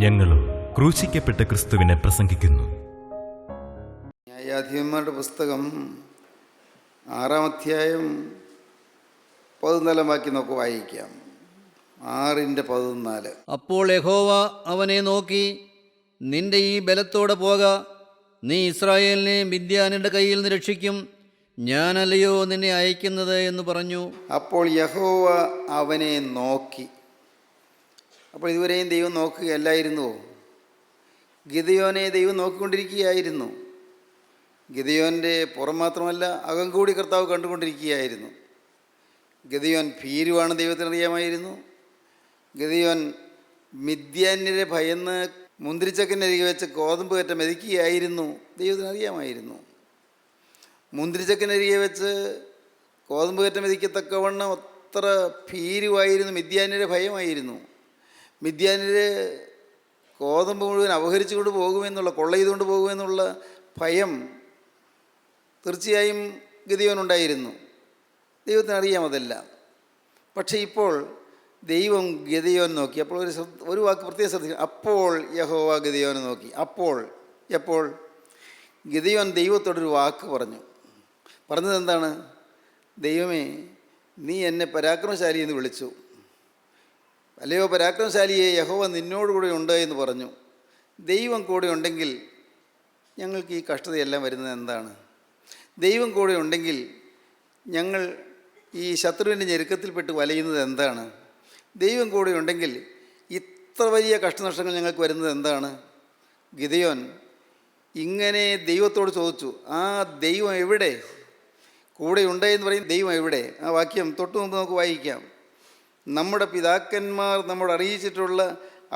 ഞങ്ങളും ക്രൂശിക്കപ്പെട്ട ക്രിസ്തുവിനെ പ്രസംഗിക്കുന്നു. ന്യായാധിപന്മാരുടെ പുസ്തകം 6-ാം അധ്യായം 14 വാക്യം നമുക്ക് വായിക്കാം. 6:14. അപ്പോൾ യഹോവ അവനെ നോക്കി, നിന്റെ ഈ ബലത്തോടെ പോക, നീ ഇസ്രായേലിനെ മിദ്യാനിന്റെ കയ്യിൽ നിന്ന് രക്ഷിക്കും, ഞാനല്ലയോ നിന്നെ അയക്കുന്നത് എന്ന് പറഞ്ഞു. അപ്പോൾ യഹോവ അവനെ നോക്കി. അപ്പോൾ ഇതുവരെയും ദൈവം നോക്കുകയല്ലായിരുന്നുവോ? ഗിദെയോനെ ദൈവം നോക്കിക്കൊണ്ടിരിക്കുകയായിരുന്നു. ഗിദെയോൻ്റെ പുറം മാത്രമല്ല, അകം കൂടി കർത്താവ് കണ്ടുകൊണ്ടിരിക്കുകയായിരുന്നു. ഗിദെയോൻ ഭീരുവാണ് ദൈവത്തിനറിയാമായിരുന്നു. ഗിദെയോൻ മിദ്യാന്യരെ ഭയന്ന് മുന്തിരിച്ചക്കിനരികെ വെച്ച് ഗോതമ്പ് കറ്റ മെതിക്കുകയായിരുന്നു. ദൈവത്തിനറിയാമായിരുന്നു. മുന്തിരിച്ചക്കിനരികെ വെച്ച് ഗോതമ്പ് കറ്റ മെതിക്കത്തക്കവണ്ണം അത്ര ഭീരുവായിരുന്നു. മിദ്യാന്യരെ ഭയമായിരുന്നു. മിദ്യാന്യര് ഗോതമ്പ് മുഴുവൻ അപഹരിച്ചുകൊണ്ട് പോകുമെന്നുള്ള, കൊള്ള ചെയ്തുകൊണ്ട് പോകുമെന്നുള്ള ഭയം തീർച്ചയായും ഗിദെയോനുണ്ടായിരുന്നു. ദൈവത്തിനറിയാം അതെല്ലാം. പക്ഷേ ഇപ്പോൾ ദൈവം ഗിദെയോൻ നോക്കി. അപ്പോൾ ഒരു വാക്ക് പ്രത്യേകം ശ്രദ്ധിക്കണം. അപ്പോൾ യഹോവ ഗിദെയോനെ നോക്കി. അപ്പോൾ എപ്പോൾ? ഗിദെയോൻ ദൈവത്തോടൊരു വാക്ക് പറഞ്ഞു. പറഞ്ഞത് എന്താണ്? ദൈവമേ, നീ എന്നെ പരാക്രമശാലി എന്ന് വിളിച്ചു. അല്ലയോ പരാക്രമശാലിയെ, യഹോവ നിന്നോടുകൂടെ ഉണ്ട് എന്ന് പറഞ്ഞു. ദൈവം കൂടെ ഉണ്ടെങ്കിൽ ഞങ്ങൾക്ക് ഈ കഷ്ടതയെല്ലാം വരുന്നത് എന്താണ്? ദൈവം കൂടെ ഉണ്ടെങ്കിൽ ഞങ്ങൾ ഈ ശത്രുവിൻ്റെ ഞെരുക്കത്തിൽപ്പെട്ട് വലയുന്നത് എന്താണ്? ദൈവം കൂടെ ഉണ്ടെങ്കിൽ ഇത്ര വലിയ കഷ്ടനഷ്ടങ്ങൾ ഞങ്ങൾക്ക് വരുന്നത് എന്താണ്? ഗിദെയോൻ ഇങ്ങനെ ദൈവത്തോട് ചോദിച്ചു. ആ ദൈവം എവിടെ? കൂടെ ഉണ്ട് എന്ന് പറയും. ദൈവം എവിടെ? ആ വാക്യം തൊട്ടു മുമ്പ് നമുക്ക് വായിക്കാം. നമ്മുടെ പിതാക്കന്മാർ നമ്മോട് അറിയിച്ചിട്ടുള്ള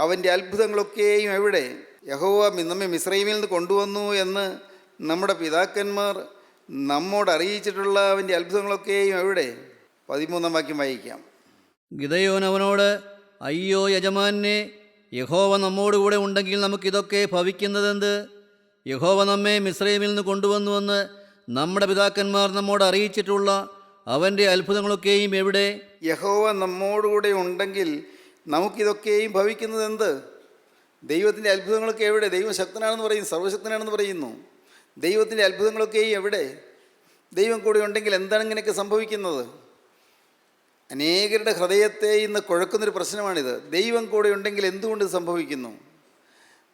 അവൻ്റെ അത്ഭുതങ്ങളൊക്കെയും എവിടെ? യഹോവ നമ്മെ മിസ്രയീമിൽ നിന്ന് കൊണ്ടുവന്നു എന്ന് നമ്മുടെ പിതാക്കന്മാർ നമ്മോട് അറിയിച്ചിട്ടുള്ള അവൻ്റെ അത്ഭുതങ്ങളൊക്കെയും എവിടെ? 13-ാം വാക്യം വായിക്കാം. ഗിദെയോൻ അവനോട്, അയ്യോ യജമാനെ, യഹോവ നമ്മോടുകൂടെ ഉണ്ടെങ്കിൽ നമുക്കിതൊക്കെ ഭവിക്കുന്നതെന്ത്? യഹോവ നമ്മെ മിസ്രയീമിൽ നിന്ന് കൊണ്ടുവന്നുവെന്ന് നമ്മുടെ പിതാക്കന്മാർ നമ്മോട് അറിയിച്ചിട്ടുള്ള അവൻ്റെ അത്ഭുതങ്ങളൊക്കെയും എവിടെ? യഹോവ നമ്മോടുകൂടെ ഉണ്ടെങ്കിൽ നമുക്കിതൊക്കെയും ഭവിക്കുന്നത് എന്ത്? ദൈവത്തിൻ്റെ അത്ഭുതങ്ങളൊക്കെ എവിടെ? ദൈവം ശക്തനാണെന്ന് പറയുന്നു, സർവശക്തനാണെന്ന് പറയുന്നു. ദൈവത്തിൻ്റെ അത്ഭുതങ്ങളൊക്കെയും എവിടെ? ദൈവം കൂടെ ഉണ്ടെങ്കിൽ എന്താണ് ഇങ്ങനെയൊക്കെ സംഭവിക്കുന്നത്? അനേകരുടെ ഹൃദയത്തെ ഇന്ന് കുഴക്കുന്നൊരു പ്രശ്നമാണിത്. ദൈവം കൂടെ ഉണ്ടെങ്കിൽ എന്തുകൊണ്ട് ഇത് സംഭവിക്കുന്നു?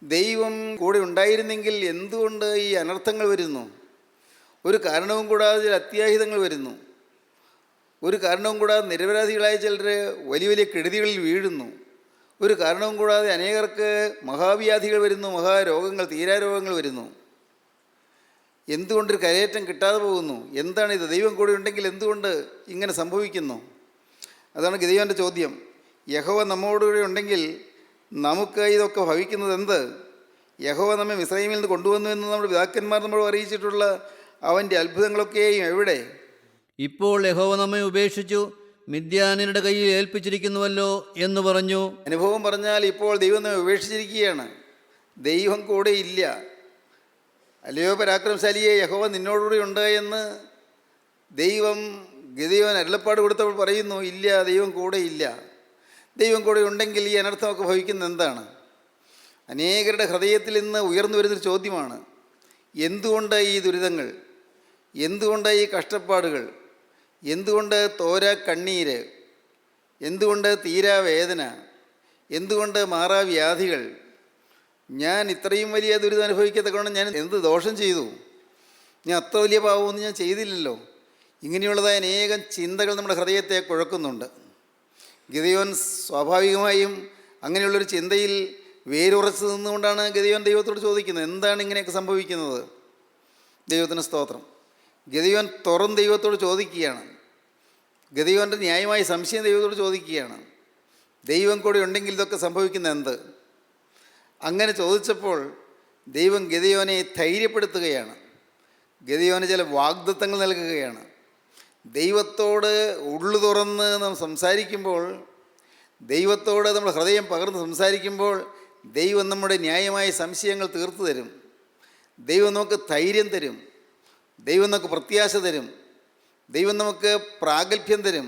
ദൈവം കൂടെ ഉണ്ടായിരുന്നെങ്കിൽ എന്തുകൊണ്ട് ഈ അനർത്ഥങ്ങൾ വരുന്നു? ഒരു കാരണവും കൂടാതെ ചില അത്യാഹിതങ്ങൾ വരുന്നു. ഒരു കാരണവും കൂടാതെ നിരപരാധികളായ ചിലർ വലിയ വലിയ കെടുതികളിൽ വീഴുന്നു. ഒരു കാരണവും കൂടാതെ അനേകർക്ക് മഹാവ്യാധികൾ വരുന്നു, മഹാരോഗങ്ങൾ, തീരാരോഗങ്ങൾ വരുന്നു. എന്തുകൊണ്ടൊരു കരയേറ്റം കിട്ടാതെ പോകുന്നു? എന്താണിത്? ദൈവം കൂടെ ഉണ്ടെങ്കിൽ എന്തുകൊണ്ട് ഇങ്ങനെ സംഭവിക്കുന്നു? അതാണ് ഗിദെയോൻ്റെ ചോദ്യം. യഹോവ നമ്മോടുകൂടെ ഉണ്ടെങ്കിൽ നമുക്ക് ഇതൊക്കെ ഭവിക്കുന്നത് എന്ത്? യഹോവ നമ്മെ മിസ്രയീമിൽ നിന്ന് കൊണ്ടുവന്നു എന്ന് നമ്മുടെ പിതാക്കന്മാർ നമ്മോട് അറിയിച്ചിട്ടുള്ള അവൻ്റെ അത്ഭുതങ്ങളൊക്കെയും എവിടെ? ഇപ്പോൾ യഹോവ നമ്മെ ഉപേക്ഷിച്ചു മിദ്യാന്യരുടെ കയ്യിൽ ഏൽപ്പിച്ചിരിക്കുന്നുവല്ലോ എന്ന് പറഞ്ഞു. അനുഭവം പറഞ്ഞാൽ ഇപ്പോൾ ദൈവം നമ്മെ ഉപേക്ഷിച്ചിരിക്കുകയാണ്. ദൈവം കൂടെ ഇല്ല. അല്ലയോ പരാക്രമശാലിയെ, യഹോവ നിന്നോടുകൂടി ഉണ്ട് എന്ന് ദൈവം ഗിദെയോൻ അരുളപ്പാട് കൊടുത്തപ്പോൾ പറയുന്നു, ഇല്ല, ദൈവം കൂടെ ഇല്ല. ദൈവം കൂടെ ഉണ്ടെങ്കിൽ ഈ അനർത്ഥമൊക്കെ ഭവിക്കുന്നത് എന്താണ്? അനേകരുടെ ഹൃദയത്തിൽ ഇന്ന് ഉയർന്നു വരുന്നൊരു ചോദ്യമാണ്, എന്തുകൊണ്ട് ഈ ദുരിതങ്ങൾ? എന്തുകൊണ്ട് ഈ കഷ്ടപ്പാടുകൾ? എന്തുകൊണ്ട് തോരാ കണ്ണീര്? എന്തുകൊണ്ട് തീരാ വേദന? എന്തുകൊണ്ട് മാറാവ്യാധികൾ? ഞാൻ ഇത്രയും വലിയ ദുരിതം അനുഭവിക്കത്തക്കണം ഞാൻ എന്ത് ദോഷം ചെയ്തു? ഞാൻ അത്ര വലിയ പാവമൊന്നും ഞാൻ ചെയ്തില്ലല്ലോ. ഇങ്ങനെയുള്ളതായ അനേകം ചിന്തകൾ നമ്മുടെ ഹൃദയത്തെ കുഴക്കുന്നുണ്ട്. ഗിദെയോൻ സ്വാഭാവികമായും അങ്ങനെയുള്ളൊരു ചിന്തയിൽ വേരുറച്ച് നിന്നുകൊണ്ടാണ് ഗിദെയോൻ ദൈവത്തോട് ചോദിക്കുന്നത്, എന്താണ് ഇങ്ങനെയൊക്കെ സംഭവിക്കുന്നത്? ദൈവത്തിന് സ്തോത്രം. ഗിദെയോൻ തുറന്ന് ദൈവത്തോട് ചോദിക്കുകയാണ്. ഗിദെയോൻ്റെ ന്യായമായ സംശയം ദൈവത്തോട് ചോദിക്കുകയാണ്, ദൈവം കൂടെ ഉണ്ടെങ്കിൽ ഇതൊക്കെ സംഭവിക്കുന്നത് എന്ത്? അങ്ങനെ ചോദിച്ചപ്പോൾ ദൈവം ഗിദെയോനെ ധൈര്യപ്പെടുത്തുകയാണ്. ഗിദെയോന് ചില വാഗ്ദത്തങ്ങൾ നൽകുകയാണ്. ദൈവത്തോട് ഉള്ളു തുറന്ന് നാം സംസാരിക്കുമ്പോൾ, ദൈവത്തോട് നമ്മൾ ഹൃദയം പകർന്ന് സംസാരിക്കുമ്പോൾ ദൈവം നമ്മുടെ ന്യായമായ സംശയങ്ങൾ തീർത്തു തരും. ദൈവം നമുക്ക് ധൈര്യം തരും. ദൈവം നമുക്ക് പ്രത്യാശ തരും. ദൈവം നമുക്ക് പ്രാഗൽഭ്യം തരും.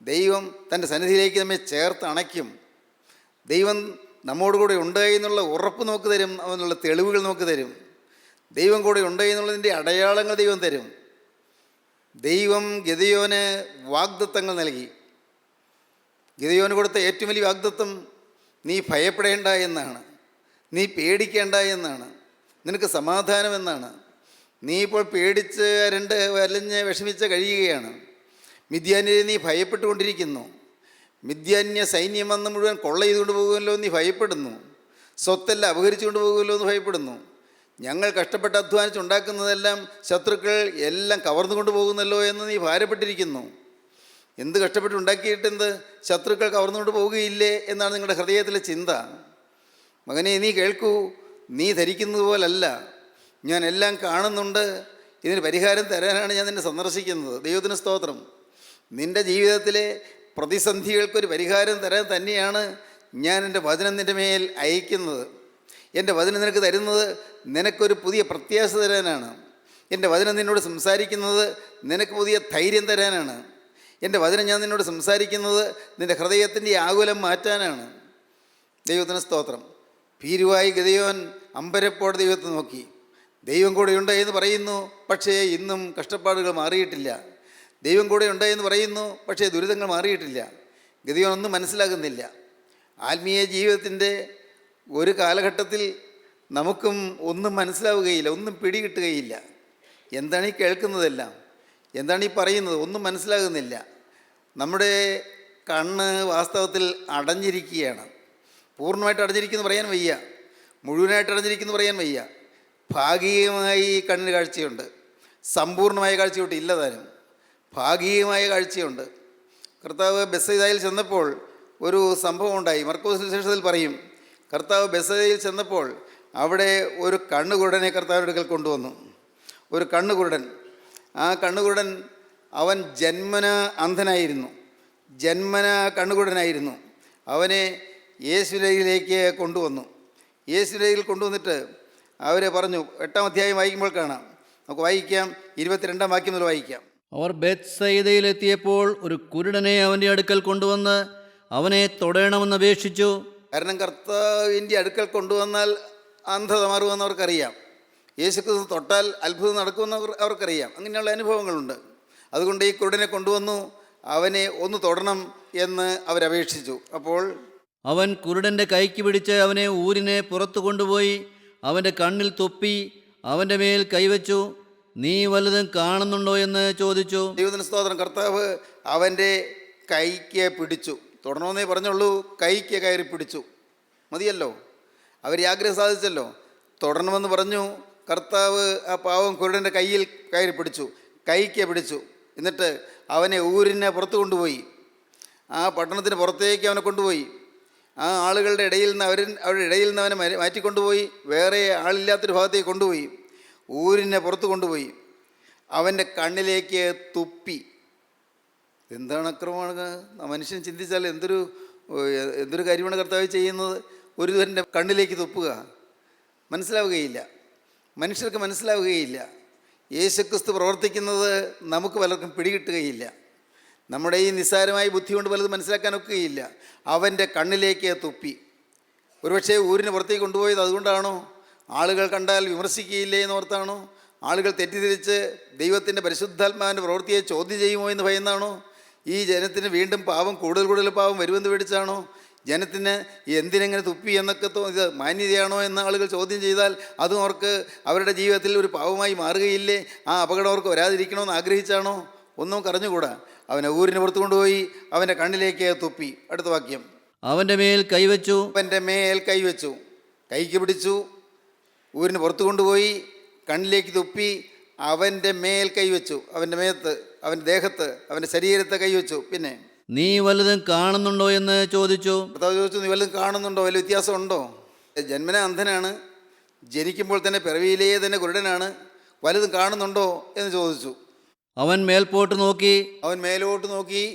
ദൈവം തൻ്റെ സന്നിധിയിലേക്ക് നമ്മെ ചേർത്ത് അണയ്ക്കും. ദൈവം നമ്മോട് കൂടെ ഉണ്ട് എന്നുള്ള ഉറപ്പ് നമുക്ക് തരും, അതിനുള്ള തെളിവുകൾ നമുക്ക് തരും. ദൈവം കൂടെ ഉണ്ട് എന്നുള്ളതിൻ്റെ അടയാളങ്ങൾ ദൈവം തരും. ദൈവം ഗിദെയോന് വാഗ്ദത്തങ്ങൾ നൽകി. ഗിദെയോന് കൊടുത്ത ഏറ്റവും വലിയ വാഗ്ദത്തം നീ ഭയപ്പെടേണ്ട എന്നാണ്, നീ പേടിക്കേണ്ട എന്നാണ്, നിനക്ക് സമാധാനം എന്നാണ്. നീ ഇപ്പോൾ പേടിച്ച് വലഞ്ഞ് വിഷമിച്ച് കഴിയുകയാണ്. മിദ്യാന്യരെ നീ ഭയപ്പെട്ടുകൊണ്ടിരിക്കുന്നു. മിദ്യാന്യ സൈന്യം വന്ന് മുഴുവൻ കൊള്ള ചെയ്തുകൊണ്ട് പോകുമല്ലോ നീ ഭയപ്പെടുന്നു. സ്വത്തെല്ലാം അപഹരിച്ചുകൊണ്ട് പോകുമല്ലോ എന്ന് ഭയപ്പെടുന്നു. ഞങ്ങൾ കഷ്ടപ്പെട്ട് അധ്വാനിച്ചുണ്ടാക്കുന്നതെല്ലാം ശത്രുക്കൾ എല്ലാം കവർന്നുകൊണ്ട് പോകുന്നല്ലോ എന്ന് നീ ഭാരപ്പെട്ടിരിക്കുന്നു. എന്ത് കഷ്ടപ്പെട്ടുണ്ടാക്കിയിട്ടെന്ത്, ശത്രുക്കൾ കവർന്നുകൊണ്ട് പോവുകയില്ലേ എന്നാണ് നിങ്ങളുടെ ഹൃദയത്തിലെ ചിന്ത. മകനെ, നീ കേൾക്കൂ, നീ ധരിക്കുന്നത് പോലല്ല. ഞാൻ എല്ലാം കാണുന്നുണ്ട്. ഇതിന് പരിഹാരം തരാനാണ് ഞാൻ നിന്നെ സന്ദർശിക്കുന്നത്. ദൈവത്തിന് സ്തോത്രം. നിൻ്റെ ജീവിതത്തിലെ പ്രതിസന്ധികൾക്കൊരു പരിഹാരം തരാൻ തന്നെയാണ് ഞാൻ എൻ്റെ വചനം നിൻ്റെ മേൽ അയക്കുന്നത്. എൻ്റെ വചനം നിനക്ക് തരുന്നത് നിനക്കൊരു പുതിയ പ്രത്യാശ തരാനാണ്. എൻ്റെ വചനം നിന്നോട് സംസാരിക്കുന്നത് നിനക്ക് പുതിയ ധൈര്യം തരാനാണ്. എൻ്റെ വചനം ഞാൻ നിന്നോട് സംസാരിക്കുന്നത് നിൻ്റെ ഹൃദയത്തിൻ്റെ ആകുലം മാറ്റാനാണ്. ദൈവത്തിന് സ്തോത്രം. ഭീരുവായി ഗിദെയോൻ അമ്പരപ്പോടെ ദൈവത്തെ നോക്കി. ദൈവം കൂടെ ഉണ്ട് എന്ന് പറയുന്നു, പക്ഷേ ഇന്നും കഷ്ടപ്പാടുകൾ മാറിയിട്ടില്ല. ദൈവം കൂടെ ഉണ്ട് എന്ന് പറയുന്നു, പക്ഷേ ദുരിതങ്ങൾ മാറിയിട്ടില്ല. ഗിദെയോൻ ഒന്നും മനസ്സിലാകുന്നില്ല. ആത്മീയ ജീവിതത്തിൻ്റെ ഒരു കാലഘട്ടത്തിൽ നമുക്കും ഒന്നും മനസ്സിലാവുകയില്ല, ഒന്നും പിടികിട്ടുകയില്ല. എന്താണ് ഈ കേൾക്കുന്നതെല്ലാം, എന്താണ് ഈ പറയുന്നത്, ഒന്നും മനസ്സിലാകുന്നില്ല. നമ്മുടെ കണ്ണ് വാസ്തവത്തിൽ അടഞ്ഞിരിക്കുകയാണ്. പൂർണ്ണമായിട്ട് അടഞ്ഞിരിക്കുന്നു പറയാൻ വയ്യ, മുഴുവനായിട്ട് അടഞ്ഞിരിക്കുന്നു പറയാൻ വയ്യ. ഭാഗികമായി കണ്ണിന് കാഴ്ചയുണ്ട്, സമ്പൂർണ്ണമായ കാഴ്ചയോട്ട് ഇല്ല താനും. ഭാഗികമായ കാഴ്ചയുണ്ട്. കർത്താവ് ബെത്സയിദയിൽ ചെന്നപ്പോൾ ഒരു സംഭവം ഉണ്ടായി. മർക്കോസ് സുവിശേഷത്തിൽ പറയും, കർത്താവ് ബെത്സയിദയിൽ ചെന്നപ്പോൾ അവിടെ ഒരു കണ്ണുകുരുടനെ കർത്താവിൻ്റെ അടുക്കൽ കൊണ്ടുവന്നു. ഒരു കണ്ണുകുരുടൻ. ആ കണ്ണുകുരുടൻ അവൻ ജന്മന അന്ധനായിരുന്നു, ജന്മന കണ്ണുകുരുടനായിരുന്നു. അവനെ യേശുവിലേക്ക് കൊണ്ടുവന്നു. യേശുവിൽ കൊണ്ടുവന്നിട്ട് അവർ പറഞ്ഞു, 8-ാം അധ്യായം വായിക്കുമ്പോൾ കാണാം. നമുക്ക് വായിക്കാം, 22-ാം വാക്യം മുതൽ വായിക്കാം. അവർ ബെത്സയിദയിലെത്തിയപ്പോൾ ഒരു കുരുടനെ അവൻ്റെ അടുക്കൽ കൊണ്ടുവന്ന് അവനെ തൊടണമെന്ന് അപേക്ഷിച്ചു. കാരണം കർത്താവിൻ്റെ അടുക്കൽ കൊണ്ടുവന്നാൽ അന്ധത മാറുമെന്ന് അവർക്കറിയാം. യേശുക്രിസ്തു തൊട്ടാൽ അത്ഭുതം നടക്കുമെന്ന് അവർക്കറിയാം. അങ്ങനെയുള്ള അനുഭവങ്ങളുണ്ട്. അതുകൊണ്ട് ഈ കുരുടനെ കൊണ്ടുവന്നു, അവനെ ഒന്ന് തൊടണം എന്ന് അവരപേക്ഷിച്ചു. അപ്പോൾ അവൻ കുരുടൻ്റെ കൈക്ക് പിടിച്ച് അവനെ ഊരിനെ പുറത്തു കൊണ്ടുപോയി അവൻ്റെ കണ്ണിൽ തൊപ്പി അവൻ്റെ മേൽ കൈവച്ചു. നീ വല്ലതും കാണുന്നുണ്ടോ എന്ന് ചോദിച്ചു. ദൈവത്തിന് സ്തോത്രം. കർത്താവ് അവൻ്റെ കൈക്ക് പിടിച്ചു. തൊടണമെന്നേ പറഞ്ഞുള്ളൂ, കൈക്ക് കയറി പിടിച്ചു. മതിയല്ലോ, അവർ ആഗ്രഹം സാധിച്ചല്ലോ. തൊടണമെന്ന് പറഞ്ഞു. കർത്താവ് ആ പാവം കുരുടൻ്റെ കയ്യിൽ കയറി പിടിച്ചു, കൈക്ക് പിടിച്ചു. എന്നിട്ട് അവനെ ഊരിനെ പുറത്ത് കൊണ്ടുപോയി. ആ പട്ടണത്തിന് പുറത്തേക്ക് അവനെ കൊണ്ടുപോയി. ആ ആളുകളുടെ ഇടയിൽ നിന്ന് അവരുടെ ഇടയിൽ നിന്ന് അവനെ മാറ്റിക്കൊണ്ടുപോയി വേറെ ആളില്ലാത്തൊരു ഭാഗത്തേക്ക് കൊണ്ടുപോയി. ഊരിനെ പുറത്ത് കൊണ്ടുപോയി. അവൻ്റെ കണ്ണിലേക്ക് തുപ്പി. എന്താണ് അക്രമമാണ്? മനുഷ്യൻ ചിന്തിച്ചാൽ എന്തൊരു കാര്യമാണ് കർത്താവ് ചെയ്യുന്നത്. ഒരുവൻ്റെ കണ്ണിലേക്ക് തുപ്പുക. മനസ്സിലാവുകയില്ല, മനുഷ്യർക്ക് മനസ്സിലാവുകയില്ല. യേശുക്രിസ്തു പ്രവർത്തിക്കുന്നത് നമുക്ക് പലർക്കും പിടികിട്ടുകയില്ല. നമ്മുടെ ഈ നിസ്സാരമായ ബുദ്ധി കൊണ്ട് പലതും മനസ്സിലാക്കാനൊക്കുകയില്ല. അവൻ്റെ കണ്ണിലേക്ക് തുപ്പി. ഒരുപക്ഷെ ഊരിന് പുറത്തേക്ക് കൊണ്ടുപോയത് അതുകൊണ്ടാണോ? ആളുകൾ കണ്ടാൽ വിമർശിക്കുകയില്ലേ എന്നോർത്താണോ? ആളുകൾ തെറ്റിദ്ധരിച്ച് ദൈവത്തിൻ്റെ പരിശുദ്ധാത്മാവിൻ്റെ പ്രവൃത്തിയെ ചോദ്യം ചെയ്യുമോ എന്ന് ഭയന്നാണോ? ഈ ജനത്തിന് വീണ്ടും പാവം കൂടുതൽ പാവം വരുമെന്ന് പേടിച്ചാണോ? ജനത്തിന് എന്തിനെങ്ങനെ തുപ്പി എന്നൊക്കെ ഇത് മാന്യതയാണോ എന്ന് ആളുകൾ ചോദ്യം ചെയ്താൽ അതും അവർക്ക് അവരുടെ ജീവിതത്തിൽ ഒരു പാവമായി മാറുകയില്ലേ? ആ അപകടം അവർക്ക് വരാതിരിക്കണമെന്ന് ആഗ്രഹിച്ചാണോ? ഒന്നും കറഞ്ഞുകൂടാ. അവനെ ഊരിന് പുറത്തു കൊണ്ടുപോയി അവൻ്റെ കണ്ണിലേക്ക് തുപ്പി. അടുത്ത വാക്യം. അവൻ്റെ മേൽ കൈവച്ചു. അവൻ്റെ മേൽ കൈവച്ചു, കൈക്ക് പിടിച്ചു, ഊരിന് പുറത്തു കൊണ്ടുപോയി കണ്ണിലേക്ക് തുപ്പി അവൻ്റെ മേൽ കൈവച്ചു. അവൻ്റെ മേത്ത്, അവൻ്റെ ദേഹത്ത്, അവൻ്റെ ശരീരത്തെ കൈവച്ചു. പിന്നെ നീ വല്ലതും കാണുന്നുണ്ടോ എന്ന് ചോദിച്ചു. കർത്താവ് ചോദിച്ചു, നീ വല്ലതും കാണുന്നുണ്ടോ? വല്ല വ്യത്യാസമുണ്ടോ? ജന്മന അന്ധനാണ്, ജനിക്കുമ്പോൾ തന്നെ പിറവിയിലേ തന്നെ കുരുടനാണ്, വല്ലതും കാണുന്നുണ്ടോ എന്ന് ചോദിച്ചു. അവൻ മേൽപോട്ട് നോക്കി. അവൻ മേലോട്ട് നോക്കി.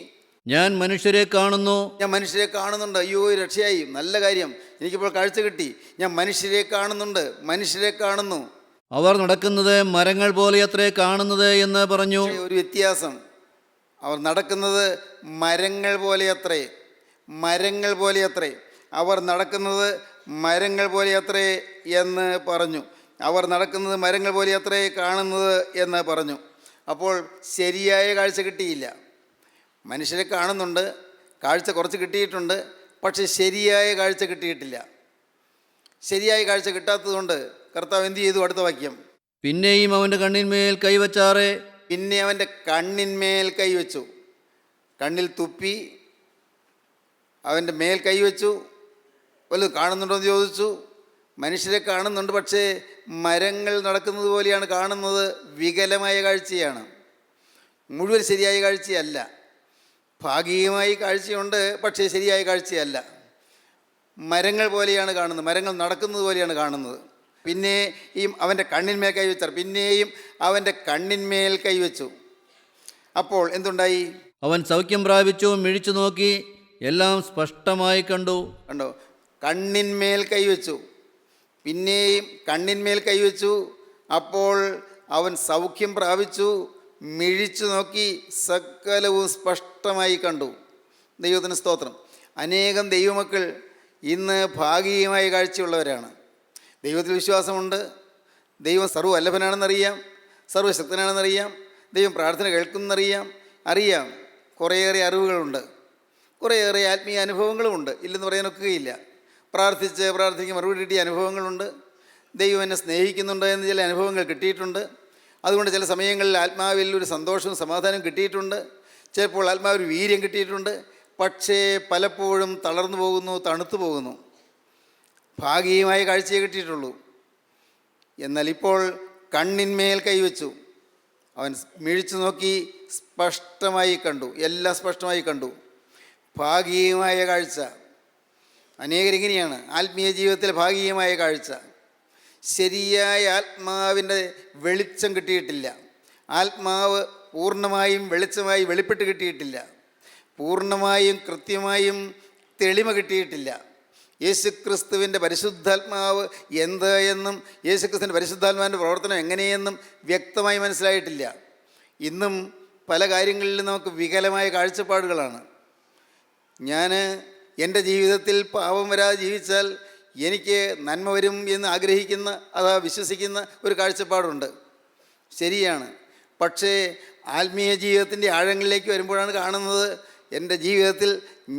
ഞാൻ മനുഷ്യരെ കാണുന്നു. ഞാൻ മനുഷ്യരെ കാണുന്നുണ്ട്. അയ്യോ, രക്ഷയായി, നല്ല കാര്യം, എനിക്കിപ്പോൾ കാഴ്ച കിട്ടി. ഞാൻ മനുഷ്യരെ കാണുന്നുണ്ട്, മനുഷ്യരെ കാണുന്നു. അവർ നടക്കുന്നത് മരങ്ങൾ പോലെയത്രേ കാണുന്നത് എന്ന് പറഞ്ഞു. ഒരു വ്യത്യാസം. അവർ നടക്കുന്നത് മരങ്ങൾ പോലെയത്രേ, മരങ്ങൾ പോലെയത്രേ. അവർ നടക്കുന്നത് മരങ്ങൾ പോലെ അത്രേ എന്ന് പറഞ്ഞു. അവർ നടക്കുന്നത് മരങ്ങൾ പോലെ അത്രേ കാണുന്നത് എന്ന് പറഞ്ഞു. അപ്പോൾ ശരിയായ കാഴ്ച കിട്ടിയില്ല. മനുഷ്യരെ കാണുന്നുണ്ട്, കാഴ്ച കുറച്ച് കിട്ടിയിട്ടുണ്ട്, പക്ഷേ ശരിയായ കാഴ്ച കിട്ടിയിട്ടില്ല. ശരിയായ കാഴ്ച കിട്ടാത്തതുകൊണ്ട് കർത്താവ് എന്തു ചെയ്തു? അടുത്ത വാക്യം, പിന്നെയും അവൻ്റെ കണ്ണിന്മേൽ കൈവച്ചാറേ. പിന്നെ അവൻ്റെ കണ്ണിന്മേൽ കൈവച്ചു. കണ്ണിൽ തുപ്പി അവൻ്റെ മേൽ കൈവച്ചു. വല്ലതും കാണുന്നുണ്ടോ എന്ന് ചോദിച്ചു. മനുഷ്യരെ കാണുന്നുണ്ട്, പക്ഷേ മരങ്ങൾ നടക്കുന്നത് പോലെയാണ് കാണുന്നത്. വികലമായ കാഴ്ചയാണ്, മുഴുവൻ ശരിയായ കാഴ്ചയല്ല. ഭാഗികമായി കാഴ്ചയുണ്ട്, പക്ഷേ ശരിയായ കാഴ്ചയല്ല. മരങ്ങൾ പോലെയാണ് കാണുന്നത്, മരങ്ങൾ നടക്കുന്നത് പോലെയാണ് കാണുന്നത്. പിന്നെയും അവൻ്റെ കണ്ണിന്മേൽ കൈവച്ചാർ. പിന്നെയും അവൻ്റെ കണ്ണിന്മേൽ കൈവച്ചു. അപ്പോൾ എന്തുണ്ടായി? അവൻ സൗഖ്യം പ്രാപിച്ചു, മിഴിച്ചു നോക്കി, എല്ലാം സ്പഷ്ടമായി കണ്ടു. കണ്ടോ? കണ്ണിന്മേൽ കൈവച്ചു. പിന്നെയും കണ്ണിന്മേൽ കൈവച്ചു. അപ്പോൾ അവൻ സൗഖ്യം പ്രാപിച്ചു, മിഴിച്ചു നോക്കി, സകലവും സ്പഷ്ടമായി കണ്ടു. ദൈവത്തിന് സ്തോത്രം. അനേകം ദൈവമക്കൾ ഇന്ന് ഭാഗികമായ കാഴ്ചയുള്ളവരാണ്. ദൈവത്തിൽ വിശ്വാസമുണ്ട്, ദൈവം സർവ്വവല്ലഭനാണെന്നറിയാം, സർവ്വശക്തനാണെന്നറിയാം, ദൈവം പ്രാർത്ഥന കേൾക്കുന്നറിയാം, അറിയാം. കുറേയേറെ അറിവുകളുണ്ട്, കുറേയേറെ ആത്മീയ അനുഭവങ്ങളുമുണ്ട്, ഇല്ലെന്ന് പറയാനൊക്കുകയില്ല. പ്രാർത്ഥിക്ക് മറുപടി കിട്ടിയ അനുഭവങ്ങളുണ്ട്. ദൈവം എന്നെ സ്നേഹിക്കുന്നുണ്ട് എന്ന് ചില അനുഭവങ്ങൾ കിട്ടിയിട്ടുണ്ട്. അതുകൊണ്ട് ചില സമയങ്ങളിൽ ആത്മാവിൽ ഒരു സന്തോഷവും സമാധാനവും കിട്ടിയിട്ടുണ്ട്. ചിലപ്പോൾ ആത്മാവിൽ വീര്യം കിട്ടിയിട്ടുണ്ട്. പക്ഷേ പലപ്പോഴും തളർന്നു പോകുന്നു, തണുത്തു പോകുന്നു. ഭാഗികമായ കാഴ്ചയെ കിട്ടിയിട്ടുള്ളൂ. എന്നാൽ ഇപ്പോൾ കണ്ണിന്മേൽ കൈവച്ചു. അവൻ മിഴിച്ചു നോക്കി, സ്പഷ്ടമായി കണ്ടു, എല്ലാം സ്പഷ്ടമായി കണ്ടു. ഭാഗികമായ കാഴ്ച. അനേകരിങ്ങനെയാണ് ആത്മീയ ജീവിതത്തിൽ ഭാഗികമായ കാഴ്ച. ശരിയായ ആത്മാവിൻ്റെ വെളിച്ചം കിട്ടിയിട്ടില്ല. ആത്മാവ് പൂർണ്ണമായും വെളിച്ചമായി വെളിപ്പെട്ട് കിട്ടിയിട്ടില്ല. പൂർണ്ണമായും കൃത്യമായും തെളിമ കിട്ടിയിട്ടില്ല. യേശുക്രിസ്തുവിൻ്റെ പരിശുദ്ധാത്മാവ് എന്ത് എന്നും യേശുക്രിസ്തുവിൻ്റെ പരിശുദ്ധാത്മാവിൻ്റെ പ്രവർത്തനം എങ്ങനെയെന്നും വ്യക്തമായി മനസ്സിലായിട്ടില്ല. ഇന്നും പല കാര്യങ്ങളിലും നമുക്ക് വികലമായ കാഴ്ചപ്പാടുകളാണ്. ഞാൻ എൻ്റെ ജീവിതത്തിൽ പാപം വരാതെ ജീവിച്ചാൽ എനിക്ക് നന്മ വരും എന്ന് ആഗ്രഹിക്കുന്ന, അതാ വിശ്വസിക്കുന്ന ഒരു കാഴ്ചപ്പാടുണ്ട്. ശരിയാണ്. പക്ഷേ ആത്മീയ ജീവിതത്തിൻ്റെ ആഴങ്ങളിലേക്ക് വരുമ്പോഴാണ് കാണുന്നത്, എൻ്റെ ജീവിതത്തിൽ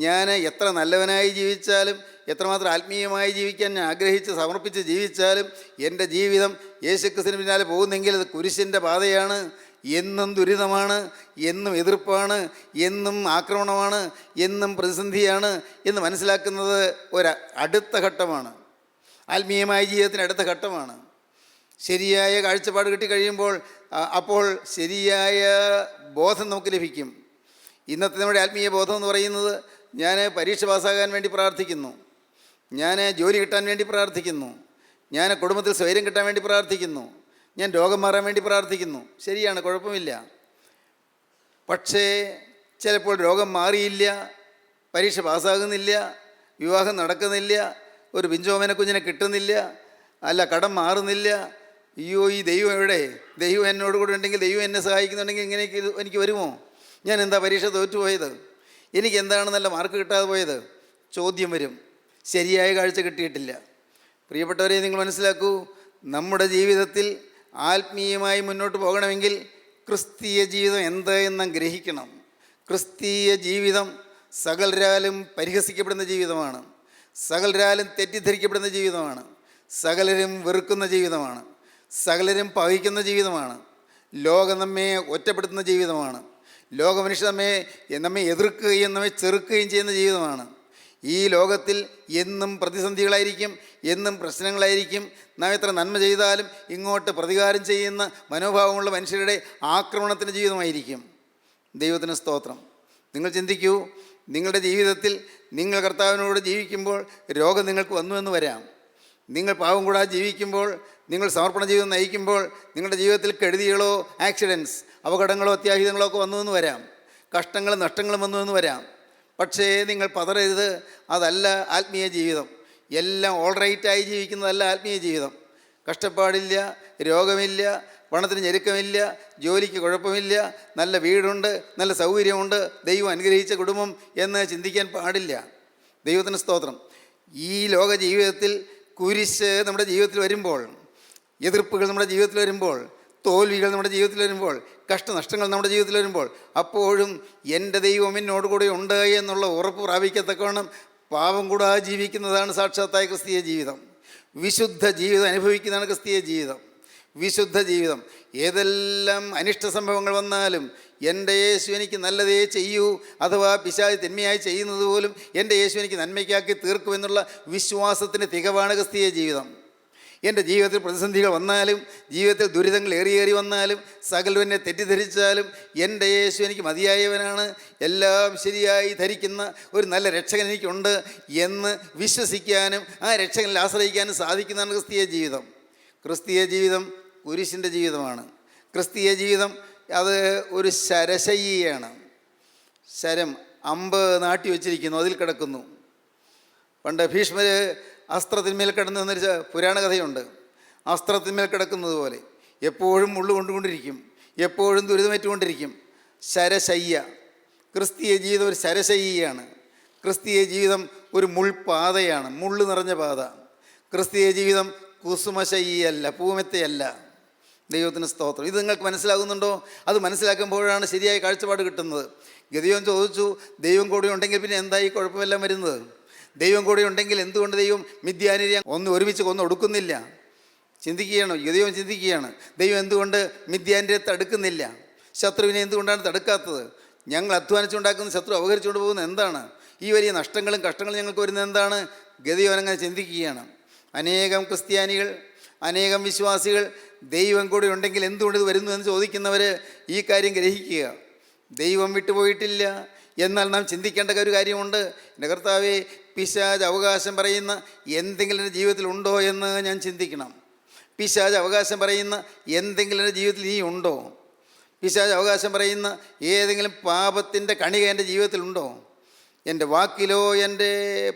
ഞാൻ എത്ര നല്ലവനായി ജീവിച്ചാലും, എത്രമാത്രം ആത്മീയമായി ജീവിക്കാൻ ഞാൻ ആഗ്രഹിച്ച് സമർപ്പിച്ച് ജീവിച്ചാലും, എൻ്റെ ജീവിതം യേശുക്രിസ്തുവിന് പിന്നാലെ പോകുന്നെങ്കിൽ അത് കുരിശിൻ്റെ പാതയാണ്. എന്നും ദുരിതമാണ്, എന്നും എതിർപ്പാണ്, എന്നും ആക്രമണമാണ്, എന്നും പ്രതിസന്ധിയാണ് എന്ന് മനസ്സിലാക്കുന്നത് അടുത്ത ഘട്ടമാണ്. ആത്മീയമായ ജീവിതത്തിന് അടുത്ത ഘട്ടമാണ്. ശരിയായ കാഴ്ചപ്പാട് കിട്ടിക്കഴിയുമ്പോൾ അപ്പോൾ ശരിയായ ബോധം നമുക്ക് ലഭിക്കും. ഇന്നത്തെ നമ്മുടെ ആത്മീയ ബോധം എന്ന് പറയുന്നത്, ഞാൻ പരീക്ഷ പാസ്സാകാൻ വേണ്ടി പ്രാർത്ഥിക്കുന്നു, ഞാൻ ജോലി കിട്ടാൻ വേണ്ടി പ്രാർത്ഥിക്കുന്നു, ഞാൻ കുടുംബത്തിൽ സ്വൈര്യം കിട്ടാൻ വേണ്ടി പ്രാർത്ഥിക്കുന്നു, ഞാൻ രോഗം മാറാൻ വേണ്ടി പ്രാർത്ഥിക്കുന്നു. ശരിയാണ്, കുഴപ്പമില്ല. പക്ഷേ ചിലപ്പോൾ രോഗം മാറിയില്ല, പരീക്ഷ പാസ്സാകുന്നില്ല, വിവാഹം നടക്കുന്നില്ല, ഒരു പിഞ്ചോമന കുഞ്ഞിനെ കിട്ടുന്നില്ല, അല്ല കടം മാറുന്നില്ല. അയ്യോ, ഈ ദൈവം എവിടെ? ദൈവം എന്നോട് കൂടെ ഉണ്ടെങ്കിൽ, ദൈവം എന്നെ സഹായിക്കുന്നുണ്ടെങ്കിൽ ഇങ്ങനെയൊക്കെ എനിക്ക് വരുമോ? ഞാൻ എന്താ പരീക്ഷ തോറ്റുപോയത്? എനിക്ക് എന്താണ് നല്ല മാർക്ക് കിട്ടാതെ പോയത്? ചോദ്യം വരും. ശരിയായ കാഴ്ച കിട്ടിയിട്ടില്ല. പ്രിയപ്പെട്ടവരെ, നിങ്ങൾ മനസ്സിലാക്കൂ, നമ്മുടെ ജീവിതത്തിൽ ആത്മീയമായി മുന്നോട്ട് പോകണമെങ്കിൽ ക്രിസ്തീയ ജീവിതം എന്ത് എന്ന് ഗ്രഹിക്കണം. ക്രിസ്തീയ ജീവിതം സകലരാലും പരിഹസിക്കപ്പെടുന്ന ജീവിതമാണ്, സകലരാലും തെറ്റിദ്ധരിക്കപ്പെടുന്ന ജീവിതമാണ്, സകലരും വെറുക്കുന്ന ജീവിതമാണ്, സകലരും പകയ്ക്കുന്ന ജീവിതമാണ്. ലോകം നമ്മെ ഒറ്റപ്പെടുത്തുന്ന ജീവിതമാണ്. ലോകമനുഷ്യ നമ്മെ എതിർക്കുകയും നമ്മെ ചെറുക്കുകയും ചെയ്യുന്ന ജീവിതമാണ്. ഈ ലോകത്തിൽ എന്നും പ്രതിസന്ധികളായിരിക്കും, എന്നും പ്രശ്നങ്ങളായിരിക്കും. നാം എത്ര നന്മ ചെയ്താലും ഇങ്ങോട്ട് പ്രതികാരം ചെയ്യുന്ന മനോഭാവമുള്ള മനുഷ്യരുടെ ആക്രമണത്തിൻ്റെ ജീവിതമായിരിക്കും. ദൈവത്തിന് സ്തോത്രം. നിങ്ങൾ ചിന്തിക്കൂ, നിങ്ങളുടെ ജീവിതത്തിൽ നിങ്ങൾ കർത്താവിനോട് ജീവിക്കുമ്പോൾ രോഗം നിങ്ങൾക്ക് വന്നുവെന്ന് വരാം. നിങ്ങൾ പാവം കൂടാതെ ജീവിക്കുമ്പോൾ, നിങ്ങൾ സമർപ്പണ ജീവിതം നയിക്കുമ്പോൾ നിങ്ങളുടെ ജീവിതത്തിൽ കെടുതികളോ ആക്സിഡൻസ്, അപകടങ്ങളോ അത്യാഹിതങ്ങളോ ഒക്കെ വന്നുവെന്ന് വരാം. കഷ്ടങ്ങളും നഷ്ടങ്ങളും വന്നുവെന്ന് വരാം. പക്ഷേ നിങ്ങൾ പതറരുത്. അതല്ല ആത്മീയ ജീവിതം. എല്ലാം ഓൾറൈറ്റായി ജീവിക്കുന്നതല്ല ആത്മീയ ജീവിതം. കഷ്ടപ്പാടില്ല, രോഗമില്ല, പണത്തിന് ഞെരുക്കമില്ല, ജോലിക്ക് കുഴപ്പമില്ല, നല്ല വീടുണ്ട്, നല്ല സൗകര്യമുണ്ട്, ദൈവം അനുഗ്രഹിച്ച കുടുംബം എന്ന് ചിന്തിക്കാൻ പാടില്ല. ദൈവത്തിന് സ്തോത്രം. ഈ ലോക ജീവിതത്തിൽ കുരിശ് നമ്മുടെ ജീവിതത്തിൽ വരുമ്പോൾ, എതിർപ്പുകൾ നമ്മുടെ ജീവിതത്തിൽ വരുമ്പോൾ, തോൽവികൾ നമ്മുടെ ജീവിതത്തിൽ വരുമ്പോൾ, കഷ്ടനഷ്ടങ്ങൾ നമ്മുടെ ജീവിതത്തിൽ വരുമ്പോൾ, അപ്പോഴും എൻ്റെ ദൈവം എന്നോടുകൂടെ ഉണ്ട് എന്നുള്ള ഉറപ്പ് പ്രാപിക്കത്തക്കവണ്ണം പാപം കൂടാതെ ജീവിക്കുന്നതാണ് സാക്ഷാത്തായ ക്രിസ്തീയ ജീവിതം. വിശുദ്ധ ജീവിതം അനുഭവിക്കുന്നതാണ് ക്രിസ്തീയ ജീവിതം. വിശുദ്ധ ജീവിതം. ഏതെല്ലാം അനിഷ്ട സംഭവങ്ങൾ വന്നാലും എൻ്റെ യേശു എനിക്ക് നല്ലതേ ചെയ്യൂ, അഥവാ പിശാച് തിന്മയായി ചെയ്യുന്നത് പോലും എൻ്റെ യേശു എനിക്ക് നന്മയ്ക്കാക്കി തീർക്കുമെന്നുള്ള വിശ്വാസത്തിൻ്റെ തികവാണ് ക്രിസ്തീയ ജീവിതം. എൻ്റെ ജീവിതത്തിൽ പ്രതിസന്ധികൾ വന്നാലും, ജീവിതത്തിൽ ദുരിതങ്ങൾ ഏറി വന്നാലും, സകലരും എന്നെ തെറ്റിദ്ധരിച്ചാലും എൻ്റെ യേശു എനിക്ക് മതിയായവനാണ്, എല്ലാം ശരിയായി ധരിക്കുന്ന ഒരു നല്ല രക്ഷകൻ എനിക്കുണ്ട് എന്ന് വിശ്വസിക്കാനും ആ രക്ഷകനിൽ ആശ്രയിക്കാനും സാധിക്കുന്നതാണ് ക്രിസ്തീയ ജീവിതം. ക്രിസ്തീയ ജീവിതം കുരിശിൻ്റെ ജീവിതമാണ്. ക്രിസ്തീയ ജീവിതം അത് ഒരു ശരശയ്യയാണ്. ശരം, അമ്പ് നാട്ടി വച്ചിരിക്കുന്നു, അതിൽ കിടക്കുന്നു. പണ്ട് ഭീഷ്മർ അസ്ത്രത്തിന്മേൽ കിടന്നു എന്നൊരു പുരാണ കഥയുണ്ട്. അസ്ത്രത്തിന്മേൽ കിടക്കുന്നത് പോലെ എപ്പോഴും മുള്ളു കൊണ്ടുകൊണ്ടിരിക്കും, എപ്പോഴും ദുരിതമേറ്റുകൊണ്ടിരിക്കും. ശരശയ്യ. ക്രിസ്തീയ ജീവിതം ഒരു ശരശയ്യയാണ്. ക്രിസ്തീയ ജീവിതം ഒരു മുൾപാതയാണ്, മുള്ളു നിറഞ്ഞ പാത. ക്രിസ്തീയ ജീവിതം കുസുമശയ്യല്ല, പൂമെത്തയല്ല. ദൈവത്തിന് സ്തോത്രം. ഇത് നിങ്ങൾക്ക് മനസ്സിലാകുന്നുണ്ടോ? അത് മനസ്സിലാക്കുമ്പോഴാണ് ശരിയായ കാഴ്ചപ്പാട് കിട്ടുന്നത്. ഗിദെയോൻ ചോദിച്ചു, ദൈവം കൂടെ ഉണ്ടെങ്കിൽ പിന്നെ എന്തായി കുഴപ്പമെല്ലാം വരുന്നത്? ദൈവം കൂടെ ഉണ്ടെങ്കിൽ എന്തുകൊണ്ട് ദൈവം മിദ്യാനിരെ ഒരുമിച്ച് ഒടുക്കുന്നില്ല? ചിന്തിക്കുകയാണ്. ഗിദെയോൻ ചിന്തിക്കുകയാണ്, ദൈവം എന്തുകൊണ്ട് മിദ്യാനിരെ തടുക്കുന്നില്ല? ശത്രുവിനെ എന്തുകൊണ്ടാണ് തടുക്കാത്തത്? ഞങ്ങൾ അധ്വാനിച്ചുണ്ടാക്കുന്ന ശത്രു അപഹരിച്ചുകൊണ്ട് പോകുന്നത് എന്താണ്? ഈ വലിയ നഷ്ടങ്ങളും കഷ്ടങ്ങളും ഞങ്ങൾക്ക് വരുന്നത് എന്താണ്? ഗിദെയോൻ അങ്ങനെ ചിന്തിക്കുകയാണ്. അനേകം ക്രിസ്ത്യാനികൾ, അനേകം വിശ്വാസികൾ ദൈവം കൂടെ ഉണ്ടെങ്കിൽ എന്തുകൊണ്ട് ഇത് വരുന്നു എന്ന് ചോദിക്കുന്നവർ ഈ കാര്യം ഗ്രഹിക്കുക. ദൈവം വിട്ടുപോയിട്ടില്ല. എന്നാൽ നാം ചിന്തിക്കേണ്ട ഒരു കാര്യമുണ്ട്. എൻ്റെ കർത്താവേ, പിശാച് അവകാശം പറയുന്ന എന്തെങ്കിലും എൻ്റെ ജീവിതത്തിൽ ഉണ്ടോ എന്ന് ഞാൻ ചിന്തിക്കണം. പിശാച് അവകാശം പറയുന്ന എന്തെങ്കിലും എൻ്റെ ജീവിതത്തിൽ ഇനി ഉണ്ടോ? പിശാച് അവകാശം പറയുന്ന ഏതെങ്കിലും പാപത്തിൻ്റെ കണിക എൻ്റെ ജീവിതത്തിലുണ്ടോ? എൻ്റെ വാക്കിലോ, എൻ്റെ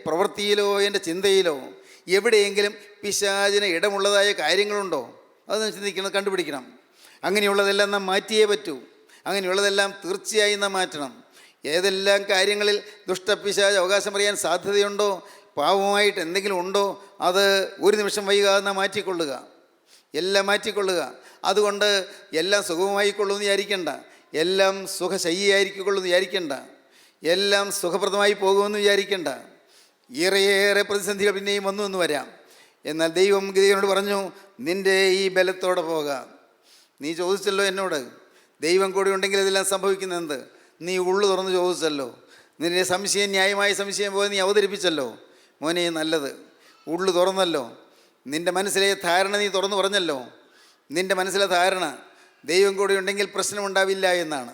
പ്രവൃത്തിയിലോ, എൻ്റെ ചിന്തയിലോ എവിടെയെങ്കിലും പിശാചിന് ഇടമുള്ളതായ കാര്യങ്ങളുണ്ടോ? അത് നാം ചിന്തിക്കണം, കണ്ടുപിടിക്കണം. അങ്ങനെയുള്ളതെല്ലാം നാം മാറ്റിയേ പറ്റൂ. അങ്ങനെയുള്ളതെല്ലാം തീർച്ചയായും നാം മാറ്റണം. ഏതെല്ലാം കാര്യങ്ങളിൽ ദുഷ്ടപിശാച് അവകാശം പറയാൻ സാധ്യതയുണ്ടോ, പാവമായിട്ട് എന്തെങ്കിലും ഉണ്ടോ, അത് ഒരു നിമിഷം വൈകാതെ നാം മാറ്റിക്കൊള്ളുക. എല്ലാം മാറ്റിക്കൊള്ളുക. അതുകൊണ്ട് എല്ലാം സുഗമമായിക്കൊള്ളുമെന്ന് വിചാരിക്കേണ്ട, എല്ലാം സുഖശയ്യായിരിക്കൊള്ളുമെന്ന് വിചാരിക്കേണ്ട, എല്ലാം സുഖപ്രദമായി പോകുമെന്ന് വിചാരിക്കേണ്ട. ഏറെയേറെ പ്രതിസന്ധികൾ പിന്നെയും വന്നു എന്ന് വരാം. എന്നാൽ ദൈവം ഗിദെയോനോട് പറഞ്ഞു, നിൻ്റെ ഈ ബലത്തോടെ പോകാം. നീ ചോദിച്ചല്ലോ എന്നോട്, ദൈവം കൂടി ഉണ്ടെങ്കിൽ ഇതെല്ലാം സംഭവിക്കുന്നത് എന്ത്? നീ ഉള്ളു തുറന്ന് ചോദിച്ചല്ലോ. നിൻ്റെ സംശയം, ന്യായമായ സംശയം പോലെ നീ അവതരിപ്പിച്ചല്ലോ. മോനെ, നല്ലത്. ഉള്ളു തുറന്നല്ലോ. നിൻ്റെ മനസ്സിലെ ധാരണ നീ തുറന്നു പറഞ്ഞല്ലോ. നിൻ്റെ മനസ്സിലെ ധാരണ ദൈവം കൂടി ഉണ്ടെങ്കിൽ പ്രശ്നമുണ്ടാവില്ല എന്നാണ്.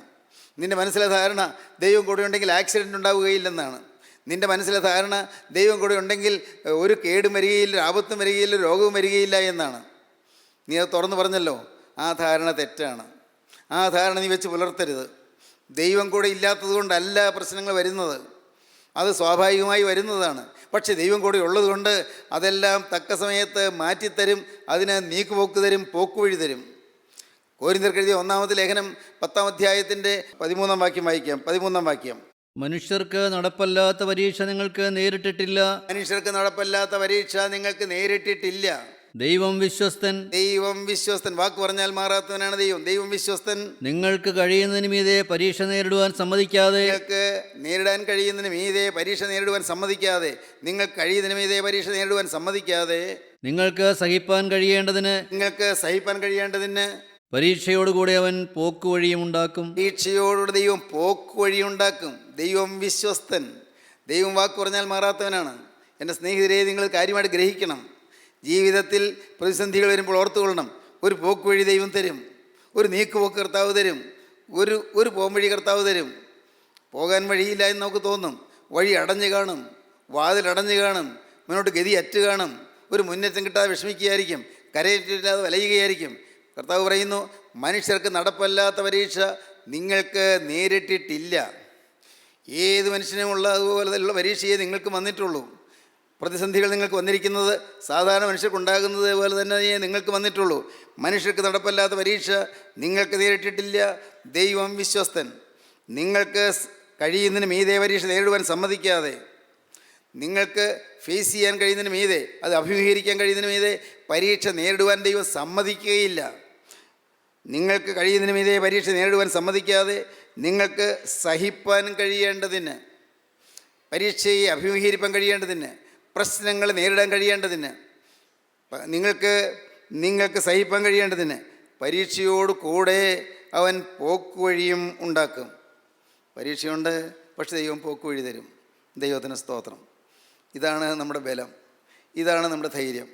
നിൻ്റെ മനസ്സിലെ ധാരണ ദൈവം കൂടി ഉണ്ടെങ്കിൽ ആക്സിഡൻറ്റ് ഉണ്ടാവുകയില്ലെന്നാണ്. നിൻ്റെ മനസ്സിലെ ധാരണ ദൈവം കൂടെ ഉണ്ടെങ്കിൽ ഒരു കേടും വരികയില്ല, ആപത്തും വരികയില്ല, രോഗവും വരികയില്ല എന്നാണ്. നീ അത് തുറന്നു പറഞ്ഞല്ലോ. ആ ധാരണ തെറ്റാണ്. ആ ധാരണ നീ വെച്ച് പുലർത്തരുത്. ദൈവം കൂടെ ഇല്ലാത്തത് കൊണ്ടല്ല പ്രശ്നങ്ങൾ വരുന്നത്, അത് സ്വാഭാവികമായി വരുന്നതാണ്. പക്ഷേ ദൈവം കൂടെ ഉള്ളതുകൊണ്ട് അതെല്ലാം തക്ക സമയത്ത് മാറ്റിത്തരും, അതിന് നീക്കുപോക്ക് തരും, പോക്കുവഴി തരും. കോരിന്ത്യർക്ക് എഴുതിയ 1-ാമത്തെ ലേഖനം 10-ാം അധ്യായത്തിൻ്റെ 13-ാം വാക്യം വായിക്കാം. 13-ാം വാക്യം. മനുഷ്യർക്ക് നടപ്പല്ലാത്ത പരീക്ഷ നിങ്ങൾക്ക് നേരിട്ടിട്ടില്ല. മനുഷ്യർക്ക് നടപ്പല്ലാത്ത പരീക്ഷ നിങ്ങൾക്ക് നേരിട്ടിട്ടില്ല. ദൈവം വിശ്വസ്തൻ. ദൈവം വിശ്വസ്തൻ. വാക്ക് പറഞ്ഞാൽ മാറാത്തവനാണ് ദൈവം. ദൈവം വിശ്വസ്തൻ. നിങ്ങൾക്ക് കഴിയുന്നതിന് മീതെ പരീക്ഷ നേരിടുവാൻ സമ്മതിക്കാതെ, നിങ്ങൾക്ക് നേരിടാൻ കഴിയുന്നതിന് മീതെ പരീക്ഷ നേരിടുവാൻ സമ്മതിക്കാതെ, നിങ്ങൾക്ക് കഴിയുന്നതിന് മീതെ പരീക്ഷ നേരിടുവാൻ സമ്മതിക്കാതെ, നിങ്ങൾക്ക് സഹിപ്പാൻ കഴിയേണ്ടതിന് പരീക്ഷയോടുകൂടി അവൻ പോക്കുവഴിയും ഉണ്ടാക്കും. പരീക്ഷയോടുകൂടി ദൈവം പോക്കുവഴിയുണ്ടാക്കും. ദൈവം വിശ്വസ്തൻ. ദൈവം വാക്ക് പറഞ്ഞാൽ മാറാത്തവനാണ്. എൻ്റെ സ്നേഹിതരെ, നിങ്ങൾ കാര്യമായിട്ട് ഗ്രഹിക്കണം. ജീവിതത്തിൽ പ്രതിസന്ധികൾ വരുമ്പോൾ ഓർത്തുകൊള്ളണം, ഒരു പോക്കുവഴി ദൈവം തരും, ഒരു നീക്കുപോക്ക് കർത്താവ് തരും, ഒരു പോംവഴി കർത്താവ് തരും. പോകാൻ വഴിയില്ല എന്ന് നമുക്ക് തോന്നും. വഴി അടഞ്ഞു കാണും, വാതിലടഞ്ഞു കാണും, മുന്നോട്ട് ഗതി അറ്റ് കാണും. ഒരു മുന്നേറ്റം കിട്ടാതെ വിഷമിക്കുകയായിരിക്കും, കരയിട്ടില്ലാതെ വലയുകയായിരിക്കും. കർത്താവ് പറയുന്നു, മനുഷ്യർക്ക് നടപ്പല്ലാത്ത പരീക്ഷ നിങ്ങൾക്ക് നേരിട്ടിട്ടില്ല. ഏത് മനുഷ്യനും അതുപോലെയുള്ള പരീക്ഷയെ നിങ്ങൾക്ക് വന്നിട്ടുള്ളൂ. പ്രതിസന്ധികൾ നിങ്ങൾക്ക് വന്നിരിക്കുന്നത് സാധാരണ മനുഷ്യർക്കുണ്ടാകുന്നത് പോലെ തന്നെ നിങ്ങൾക്ക് വന്നിട്ടുള്ളൂ. മനുഷ്യർക്ക് നടപ്പല്ലാത്ത പരീക്ഷ നിങ്ങൾക്ക് നേരിട്ടിട്ടില്ല. ദൈവം വിശ്വസ്തൻ. നിങ്ങൾക്ക് കഴിയുന്നതിന് മീതെ പരീക്ഷ നേരിടുവാൻ സമ്മതിക്കാതെ, നിങ്ങൾക്ക് ഫേസ് ചെയ്യാൻ കഴിയുന്നതിന് മീതെ, അത് അഭിമുഖീകരിക്കാൻ കഴിയുന്നതിന് മീതെ പരീക്ഷ നേരിടുവാൻ ദൈവം സമ്മതിക്കുകയില്ല. നിങ്ങൾക്ക് കഴിയുന്നതിന് മീതെ പരീക്ഷ നേരിടുവാൻ സമ്മതിക്കാതെ നിങ്ങൾക്ക് സഹിപ്പാൻ കഴിയേണ്ടതിന്, പരീക്ഷയെ അഭിമുഖീകരിപ്പാൻ കഴിയേണ്ടതിന്, പ്രശ്നങ്ങൾ നേരിടാൻ കഴിയേണ്ടതിന്, നിങ്ങൾക്ക് സഹിപ്പാൻ കഴിയേണ്ടതിന് പരീക്ഷയോട് കൂടെ അവൻ പോക്കുവഴിയും ഉണ്ടാക്കും. പരീക്ഷയുണ്ട്, പക്ഷെ ദൈവം പോക്കുവഴി തരും. ദൈവത്തിന് സ്തോത്രം. ഇതാണ് നമ്മുടെ ബലം, ഇതാണ് നമ്മുടെ ധൈര്യം.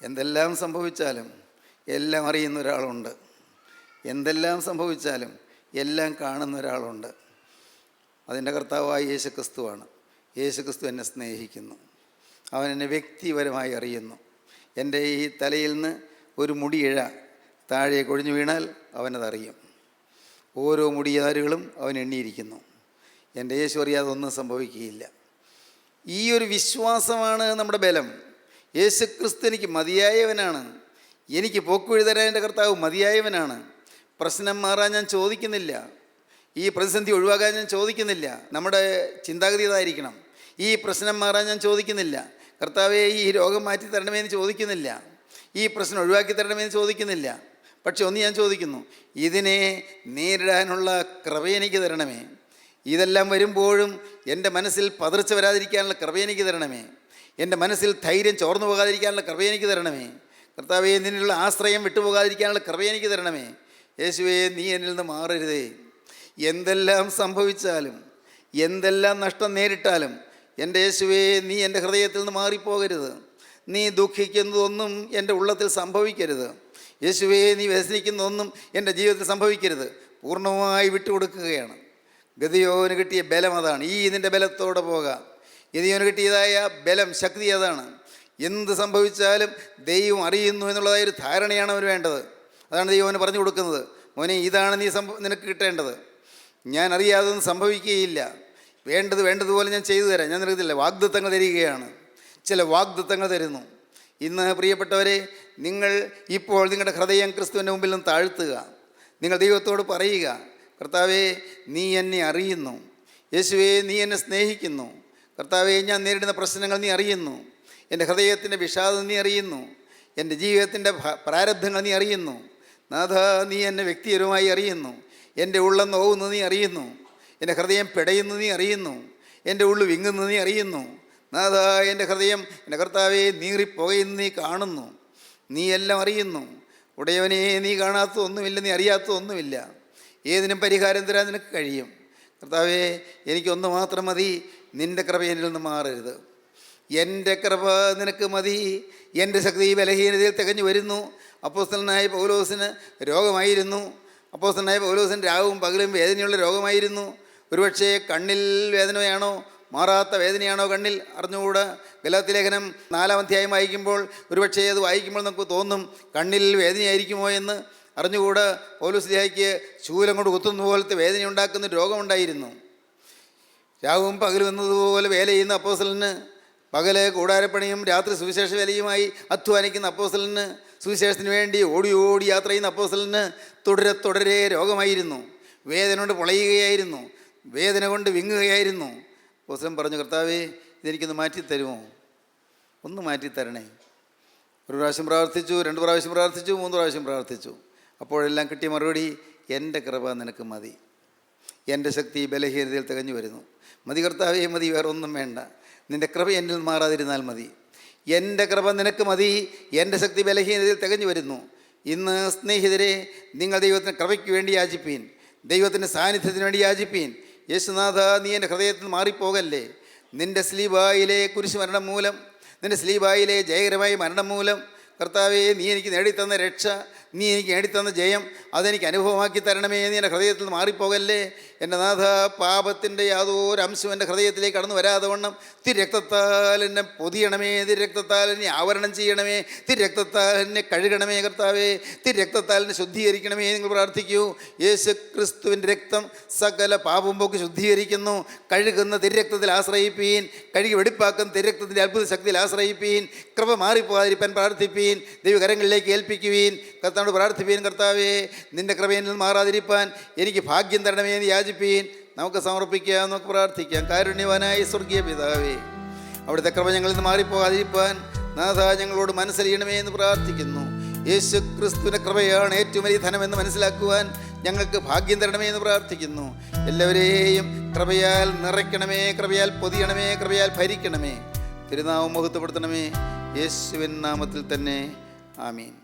എന്തെല്ലാം സംഭവിച്ചാലും എല്ലാം അറിയുന്ന ഒരാളുണ്ട്. എന്തെല്ലാം സംഭവിച്ചാലും എല്ലാം കാണുന്ന ഒരാളുണ്ട്. അതിൻ്റെ കർത്താവായ യേശുക്രിസ്തുവാണ്. യേശുക്രിസ്തു എന്നെ സ്നേഹിക്കുന്നു. അവൻ എന്നെ വ്യക്തിപരമായി അറിയുന്നു. എൻ്റെ ഈ തലയിൽ നിന്ന് ഒരു മുടിയിഴ താഴെ കൊഴിഞ്ഞു വീണാൽ അവനതറിയും. ഓരോ മുടിയാരുകളും അവൻ എണ്ണിയിരിക്കുന്നു. എൻ്റെ യേശു അറിയാതെ ഒന്നും സംഭവിക്കുകയില്ല. ഈ ഒരു വിശ്വാസമാണ് നമ്മുടെ ബലം. യേശുക്രിസ്തു എനിക്ക് മതിയായവനാണ്. എനിക്ക് പോക്കുവഴി തരാൻ എൻ്റെ കർത്താവ് മതിയായവനാണ്. പ്രശ്നം മാറാൻ ഞാൻ ചോദിക്കുന്നില്ല. ഈ പ്രതിസന്ധി ഒഴിവാക്കാൻ ഞാൻ ചോദിക്കുന്നില്ല. നമ്മുടെ ചിന്താഗതി ഇതായിരിക്കണം. ഈ പ്രശ്നം മാറാൻ ഞാൻ ചോദിക്കുന്നില്ല. കർത്താവെ ഈ രോഗം മാറ്റി തരണമെന്ന് ചോദിക്കുന്നില്ല. ഈ പ്രശ്നം ഒഴിവാക്കി തരണമെന്ന് ചോദിക്കുന്നില്ല. പക്ഷെ ഒന്ന് ഞാൻ ചോദിക്കുന്നു, ഇതിനെ നേരിടാനുള്ള കൃപ എനിക്ക് തരണമേ. ഇതെല്ലാം വരുമ്പോഴും എൻ്റെ മനസ്സിൽ പതർച്ച വരാതിരിക്കാനുള്ള കൃപ എനിക്ക് തരണമേ. എൻ്റെ മനസ്സിൽ ധൈര്യം ചോർന്നു പോകാതിരിക്കാനുള്ള കൃപ എനിക്ക് തരണമേ. കർത്താവെ നിന്നുള്ള ആശ്രയം വിട്ടുപോകാതിരിക്കാനുള്ള കൃപ എനിക്ക് തരണമേ. യേശുവേ, നീ എന്നിൽ നിന്ന് മാറരുതേ. എന്തെല്ലാം സംഭവിച്ചാലും, എന്തെല്ലാം നഷ്ടം നേരിട്ടാലും എൻ്റെ യേശുവേ, നീ എൻ്റെ ഹൃദയത്തിൽ നിന്ന് മാറിപ്പോകരുത്. നീ ദുഃഖിക്കുന്നതൊന്നും എൻ്റെ ഉള്ളത്തിൽ സംഭവിക്കരുത്. യേശുവേ, നീ വ്യസനിക്കുന്നതൊന്നും എൻ്റെ ജീവിതത്തിൽ സംഭവിക്കരുത്. പൂർണ്ണമായി വിട്ടുകൊടുക്കുകയാണ്. ഗദിയോന് കിട്ടിയ ബലം അതാണ്. ഈ നിൻ്റെ ബലത്തോടെ പോകാം. ഗദിയോന് കിട്ടിയതായ ബലം, ശക്തി അതാണ്. എന്ത് സംഭവിച്ചാലും ദൈവം അറിയുന്നു എന്നുള്ളതായൊരു ധാരണയാണ് അവന് വേണ്ടത്. അതാണ് ദൈവം പറഞ്ഞു കൊടുക്കുന്നത്. മോനെ, ഇതാണ് നിനക്ക് കിട്ടേണ്ടത്. ഞാൻ അറിയാതൊന്നും സംഭവിക്കുകയില്ല. വേണ്ടതുപോലെ ഞാൻ ചെയ്തു തരാം. ഞാൻ നിനക്കില്ല വാഗ്ദത്തങ്ങൾ തരികയാണ്. ചില വാഗ്ദത്തങ്ങൾ തരുന്നു. ഇന്ന് പ്രിയപ്പെട്ടവരെ, നിങ്ങൾ ഇപ്പോൾ നിങ്ങളുടെ ഹൃദയം ക്രിസ്തുവിൻ്റെ മുമ്പിൽ നിന്ന് താഴ്ത്തുക. നിങ്ങൾ ദൈവത്തോട് പറയുക, കർത്താവേ, നീ എന്നെ അറിയുന്നു. യേശുവേ, നീ എന്നെ സ്നേഹിക്കുന്നു. കർത്താവേ, ഞാൻ നേരിടുന്ന പ്രശ്നങ്ങൾ നീ അറിയുന്നു. എൻ്റെ ഹൃദയത്തിൻ്റെ വിഷാദം നീ അറിയുന്നു. എൻ്റെ ജീവിതത്തിൻ്റെ പ്രാരബ്ധങ്ങൾ നീ അറിയുന്നു. നാഥ, നീ എന്നെ വ്യക്തിപരമായി അറിയുന്നു. എൻ്റെ ഉള്ളം നോവുന്നു നീ അറിയുന്നു. എൻ്റെ ഹൃദയം പിടയുന്നു നീ അറിയുന്നു. എൻ്റെ ഉള്ളു വിങ്ങുന്നു നീ അറിയുന്നു. നാഥ, എൻ്റെ ഹൃദയം, എൻ്റെ കർത്താവെ, നീറിപ്പോകുന്നു നീ കാണുന്നു. നീ എല്ലാം അറിയുന്നു. ഉടയവനെ, നീ കാണാത്തതൊന്നുമില്ല, നീ അറിയാത്തതൊന്നുമില്ല. ഏതിനും പരിഹാരം തരാൻ നിനക്ക് കഴിയും. കർത്താവെ, എനിക്കൊന്ന് മാത്രം മതി, നിൻ്റെ കൃപ എന്നിൽ നിന്ന് മാറരുത്. എൻ്റെ കൃപ നിനക്ക് മതി. എൻ്റെ ശക്തി ബലഹീനതയിൽ തികഞ്ഞു വരുന്നു. അപ്പോസ്തലനായ പൗലോസിന് രോഗമായിരുന്നു. അപ്പോസ്തലനായ പൗലോസിന് രാവും പകലും വേദനയുള്ള രോഗമായിരുന്നു. ഒരുപക്ഷെ കണ്ണിൽ വേദനയാണോ, മാറാത്ത വേദനയാണോ കണ്ണിൽ, അറിഞ്ഞുകൂടാ. ഗലാത്യലേഖനം 4-ാം അധ്യായം വായിക്കുമ്പോൾ ഒരുപക്ഷെ അത് വായിക്കുമ്പോൾ നമുക്ക് തോന്നും കണ്ണിൽ വേദനയായിരിക്കുമോ എന്ന്. അറിഞ്ഞുകൂടാ. പൗലോസ്ലീഹായ്ക്ക് ശൂലം കൊണ്ട് കുത്തുന്ന പോലത്തെ വേദന ഉണ്ടാക്കുന്ന രോഗമുണ്ടായിരുന്നു. രാവും പകലും എന്നതുപോലെ വേല ചെയ്യുന്ന അപ്പോസ്തലന്, പകല് കൂടാരപ്പണിയും രാത്രി സുവിശേഷ വേലയുമായി അധ്വാനിക്കുന്ന അപ്പോസ്തലന്, സുവിശേഷത്തിന് വേണ്ടി ഓടി ഓടി യാത്ര ചെയ്യുന്ന അപ്പോസ്തലന് തുടരെ രോഗമായിരുന്നു. വേദന കൊണ്ട് പൊളയുകയായിരുന്നു. വേദന കൊണ്ട് വിങ്ങുകയായിരുന്നു. അപ്പോസ്തലൻ പറഞ്ഞു, കർത്താവേ, ഇതെനിക്കൊന്ന് മാറ്റിത്തരുമോ? ഒന്ന് മാറ്റിത്തരണേ. ഒരു പ്രാവശ്യം പ്രാർത്ഥിച്ചു, 2 പ്രാവശ്യം പ്രാർത്ഥിച്ചു, 3 പ്രാവശ്യം പ്രാർത്ഥിച്ചു. അപ്പോഴെല്ലാം കിട്ടിയ മറുപടി, എൻ്റെ കൃപ നിനക്ക് മതി. എൻ്റെ ശക്തി ബലഹീനതയിൽ തികഞ്ഞു വരുന്നു. മതി കർത്താവേ, മതി, വേറെ ഒന്നും വേണ്ട. നിൻ്റെ കൃപ എന്നിൽ മാറാതിരുന്നാൽ മതി. എൻ്റെ കൃപ നിനക്ക് മതി. എൻ്റെ ശക്തി ബലഹീനതയിൽ തികഞ്ഞു വരുന്നു. ഇന്ന് സ്നേഹിതരെ, നിങ്ങൾ ദൈവത്തിൻ്റെ കൃപയ്ക്ക് വേണ്ടി യാചിപ്പീൻ. ദൈവത്തിൻ്റെ സാന്നിധ്യത്തിന് വേണ്ടി യാചിപ്പീൻ. യേശുനാഥ, നീ എൻ്റെ ഹൃദയത്തിൽ മാറിപ്പോകല്ലേ. നിൻ്റെ സ്ലീബായിലെ കുരിശ് മരണം മൂലം, നിൻ്റെ സ്ലീബായിലെ ജയകരമായ മരണം മൂലം, കർത്താവേ, നീ എനിക്ക് നേടിത്തന്ന രക്ഷ, നീ എനിക്ക് നേടിത്തന്ന ജയം, അതെനിക്ക് അനുഭവമാക്കി തരണമേ. നീ എൻ്റെ ഹൃദയത്തിൽ നിന്ന് മാറിപ്പോകല്ലേ. എൻ്റെ നാഥ, പാപത്തിൻ്റെ യാതൊരു അംശം എൻ്റെ ഹൃദയത്തിലേക്ക് കടന്നു വരാതെ വണ്ണം തിരക്തത്താൽ എന്നെ പൊതിയണമേ. തിരക്തത്താൽ എന്നെ ആവരണം ചെയ്യണമേ. തിരക്തത്താൽ എന്നെ കഴുകണമേ. കർത്താവേ, തിരക്തത്താൽ എന്നെ ശുദ്ധീകരിക്കണമേ. നിങ്ങൾ പ്രാർത്ഥിക്കൂ. യേശു ക്രിസ്തുവിൻ്റെ രക്തം സകല പാപം പോക്ക് ശുദ്ധീകരിക്കുന്നു. കഴുകുന്ന തിരക്തത്തിൽ ആശ്രയിപ്പീൻ. കഴുകി വെടിപ്പാക്കുന്ന തിരക്തത്തിൻ്റെ അത്ഭുത ശക്തിയിൽ ആശ്രയിപ്പീൻ. കൃപ മാറിപ്പോകാതിരിപ്പാൻ പ്രാർത്ഥിപ്പീൻ. ദൈവകരങ്ങളിലേക്ക് ഏൽപ്പിക്കുവീൻ. കർത്താവോട് പ്രാർത്ഥിപ്പീൻ, കർത്താവേ, നിൻ്റെ കൃപയിൽ നിന്ന് മാറാതിരിപ്പാൻ എനിക്ക് ഭാഗ്യം തരണമേ എന്ന് യാചിപ്പീൻ. നമുക്ക് സമർപ്പിക്കാം, നമുക്ക് പ്രാർത്ഥിക്കാം. കാരുണ്യവാനായ സ്വർഗീയ പിതാവേ, അവിടുത്തെ കൃപ ഞങ്ങളിൽ നിന്ന് മാറിപ്പോകാതിരിക്കാൻ നാഥ ഞങ്ങളോട് മനസ്സലിയണമേ എന്ന് പ്രാർത്ഥിക്കുന്നു. യേശു ക്രിസ്തുവിൻ്റെ കൃപയാണ് ഏറ്റവും വലിയ ധനമെന്ന് മനസ്സിലാക്കുവാൻ ഞങ്ങൾക്ക് ഭാഗ്യം തരണമേ എന്ന് പ്രാർത്ഥിക്കുന്നു. എല്ലാവരെയും കൃപയാൽ നിറയ്ക്കണമേ, കൃപയാൽ പൊതിയണമേ, കൃപയാൽ ഭരിക്കണമേ. തിരുനാമം മഹത്വപ്പെടുത്തണമേ. യേശുവിൻ നാമത്തിൽ തന്നെ. ആമീൻ.